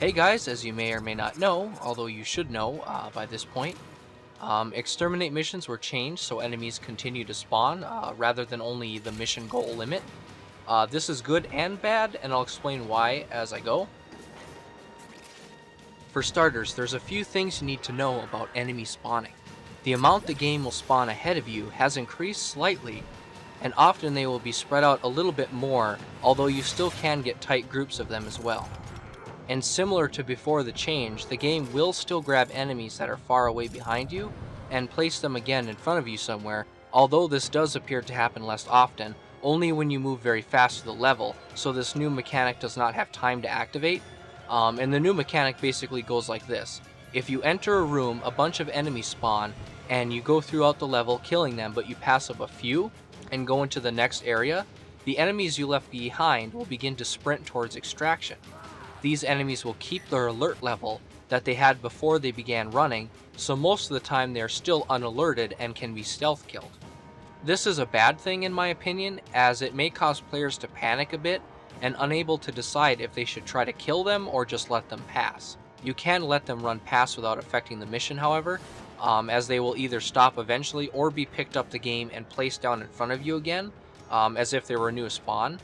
Hey guys, as you may or may not know, although you should know by this point, Exterminate missions were changed so enemies continue to spawn rather than only the mission goal limit. This is good and bad, and I'll explain why as I go. For starters, there's a few things you need to know about enemy spawning. The amount the game will spawn ahead of you has increased slightly, and often they will be spread out a little bit more, although you still can get tight groups of them as well. And similar to before the change, the game will still grab enemies that are far away behind you and place them again in front of you somewhere, although this does appear to happen less often, only when you move very fast to the level, so this new mechanic does not have time to activate. And the new mechanic basically goes like this. If you enter a room, a bunch of enemies spawn, and you go throughout the level killing them, but you pass up a few and go into the next area, the enemies you left behind will begin to sprint towards extraction. These enemies will keep their alert level that they had before they began running, so most of the time they are still unalerted and can be stealth killed. This is a bad thing in my opinion, as it may cause players to panic a bit and unable to decide if they should try to kill them or just let them pass. You can let them run past without affecting the mission, however, as they will either stop eventually or be picked up the game and placed down in front of you again, as if they were a new spawn.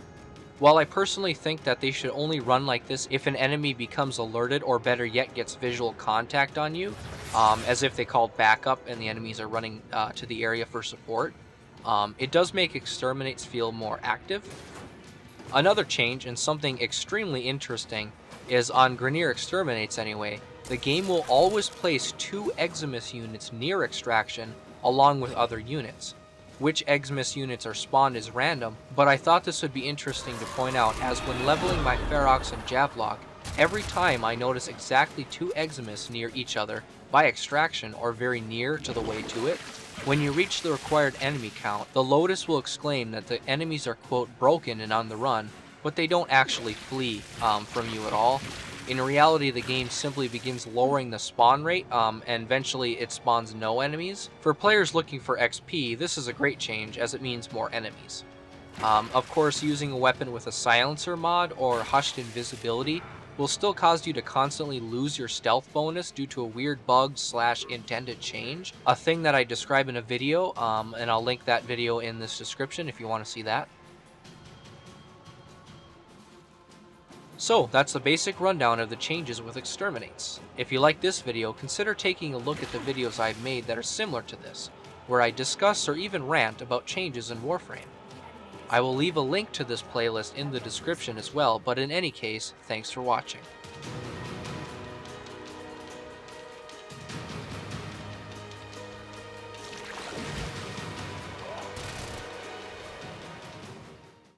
While I personally think that they should only run like this if an enemy becomes alerted or better yet gets visual contact on you, as if they called backup and the enemies are running to the area for support, it does make exterminates feel more active. Another change, and something extremely interesting, is on Grenier exterminates anyway, the game will always place 2 Eximus units near extraction along with other units. Which Eximus units are spawned is random, but I thought this would be interesting to point out, as when leveling my Ferox and Javlok, every time I notice exactly 2 Eximus near each other by extraction or very near to the way to it. When you reach the required enemy count, the Lotus will exclaim that the enemies are quote broken and on the run, but they don't actually flee from you at all. In reality, the game simply begins lowering the spawn rate, and eventually it spawns no enemies. For players looking for XP, this is a great change, as it means more enemies. Of course, using a weapon with a silencer mod or hushed invisibility will still cause you to constantly lose your stealth bonus due to a weird bug / intended change, a thing that I describe in a video, and I'll link that video in this description if you want to see that. So, that's the basic rundown of the changes with Exterminates. If you like this video, consider taking a look at the videos I've made that are similar to this, where I discuss or even rant about changes in Warframe. I will leave a link to this playlist in the description as well, but in any case, thanks for watching.